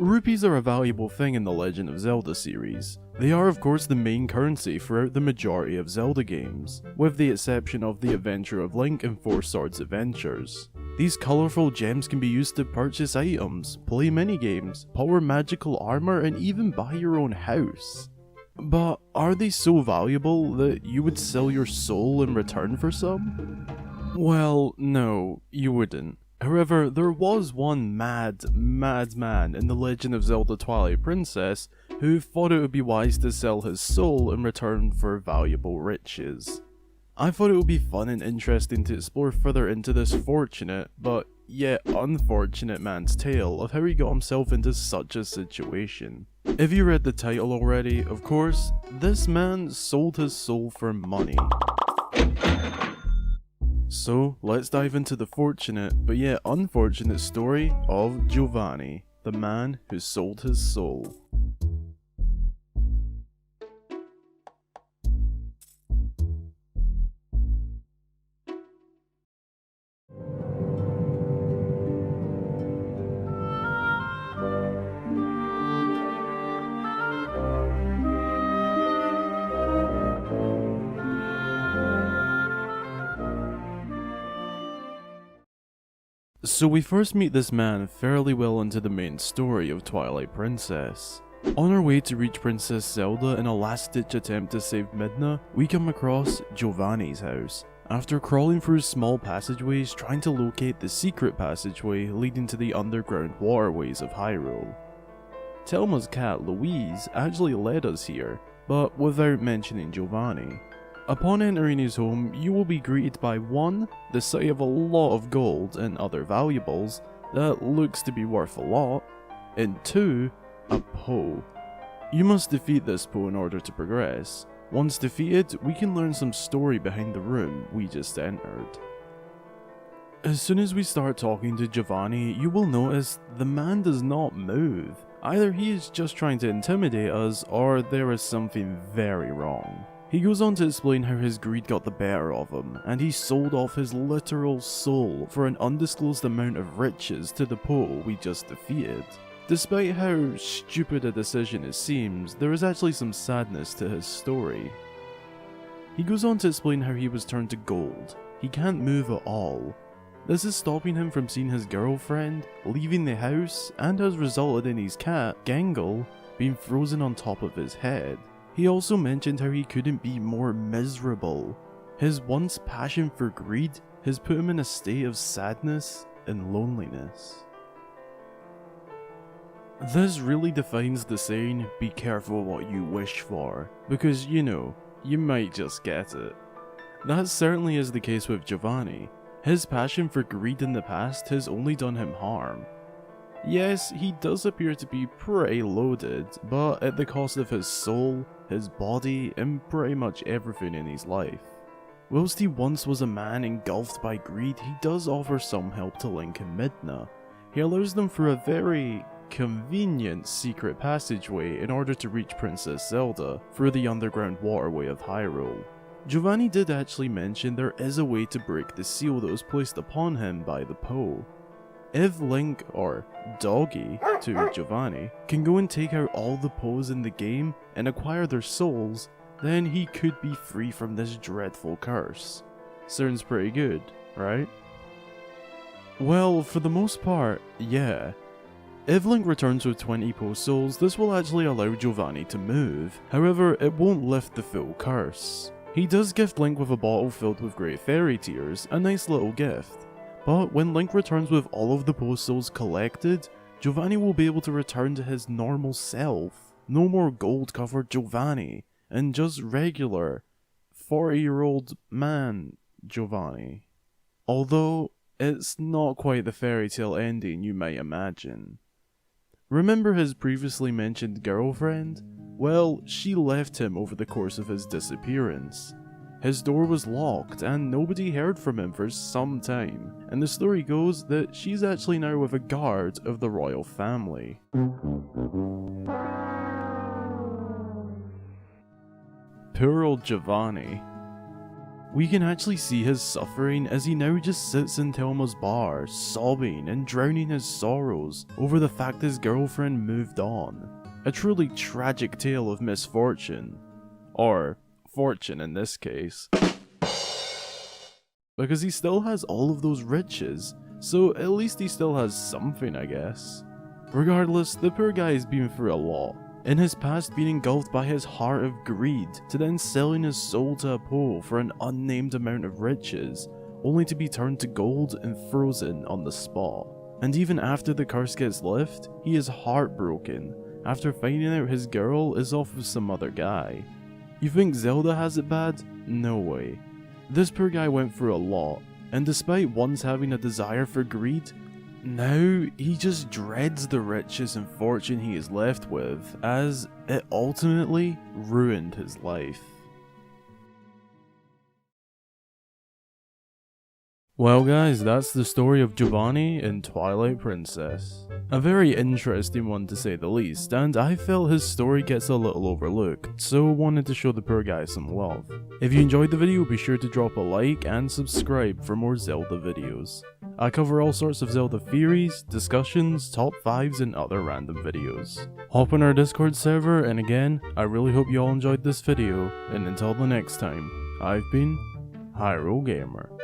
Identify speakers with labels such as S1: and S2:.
S1: Rupees are a valuable thing in the Legend of Zelda series. They are of course the main currency throughout the majority of Zelda games, with the exception of The Adventure of Link and Four Swords Adventures. These colourful gems can be used to purchase items, play minigames, power magical armour, and even buy your own house. But are they so valuable that you would sell your soul in return for some? Well, no, you wouldn't. However, there was one mad man in the Legend of Zelda Twilight Princess who thought it would be wise to sell his soul in return for valuable riches. I thought it would be fun and interesting to explore further into this fortunate, but yet unfortunate man's tale of how he got himself into such a situation. If you read the title already, of course, this man sold his soul for money. So, let's dive into the fortunate, but yet unfortunate story of Giovanni, the man who sold his soul. So we first meet this man fairly well into the main story of Twilight Princess. On our way to reach Princess Zelda in a last-ditch attempt to save Midna, we come across Giovanni's house. After crawling through small passageways trying to locate the secret passageway leading to the underground waterways of Hyrule. Telma's cat Louise actually led us here, but without mentioning Giovanni. Upon entering his home, you will be greeted by 1. The sight of a lot of gold and other valuables that looks to be worth a lot, and 2. A Poe. You must defeat this Poe in order to progress. Once defeated, we can learn some story behind the room we just entered. As soon as we start talking to Giovanni, you will notice the man does not move. Either he is just trying to intimidate us, or there is something very wrong. He goes on to explain how his greed got the better of him, and he sold off his literal soul for an undisclosed amount of riches to the Poe we just defeated. Despite how stupid a decision it seems, there is actually some sadness to his story. He goes on to explain how he was turned to gold. He can't move at all. This is stopping him from seeing his girlfriend, leaving the house, and has resulted in his cat, Gangle, being frozen on top of his head. He also mentioned how he couldn't be more miserable. His once passion for greed has put him in a state of sadness and loneliness. This really defines the saying, be careful what you wish for, because you know, you might just get it. That certainly is the case with Giovanni. His passion for greed in the past has only done him harm. Yes, he does appear to be pretty loaded, but at the cost of his soul, his body, and pretty much everything in his life. Whilst he once was a man engulfed by greed, he does offer some help to Link and Midna. He allows them through a very convenient secret passageway in order to reach Princess Zelda through the underground waterway of Hyrule. Giovanni did actually mention there is a way to break the seal that was placed upon him by the Poe. If Link, or Doggy to Giovanni, can go and take out all the Poes in the game and acquire their souls, then he could be free from this dreadful curse. Sounds pretty good, right? Well, for the most part, yeah. If Link returns with 20 Poe souls, this will actually allow Giovanni to move. However, it won't lift the full curse. He does gift Link with a bottle filled with great fairy tears, a nice little gift. But when Link returns with all of the Poe souls collected, Giovanni will be able to return to his normal self. No more gold-covered Giovanni, and just regular 40-year-old man Giovanni. Although, it's not quite the fairy tale ending you might imagine. Remember his previously mentioned girlfriend? Well, she left him over the course of his disappearance. His door was locked and nobody heard from him for some time, and the story goes that she's actually now with a guard of the royal family. Poor old Giovanni. We can actually see his suffering as he now just sits in Telma's bar, sobbing and drowning his sorrows over the fact his girlfriend moved on. A truly tragic tale of misfortune. Or fortune in this case. Because he still has all of those riches, so at least he still has something, I guess. Regardless, the poor guy has been through a lot. In his past being engulfed by his heart of greed, to then selling his soul to a pole for an unnamed amount of riches, only to be turned to gold and frozen on the spot. And even after the curse gets lifted, he is heartbroken after finding out his girl is off with some other guy. You think Zelda has it bad? No way. This poor guy went through a lot, and despite once having a desire for greed, now he just dreads the riches and fortune he is left with, as it ultimately ruined his life. Well guys, that's the story of Giovanni in Twilight Princess. A very interesting one to say the least, and I felt his story gets a little overlooked, so wanted to show the poor guy some love. If you enjoyed the video, be sure to drop a like and subscribe for more Zelda videos. I cover all sorts of Zelda theories, discussions, top 5s and other random videos. Hop on our Discord server, and again, I really hope you all enjoyed this video, and until the next time, I've been Hyrule Gamer.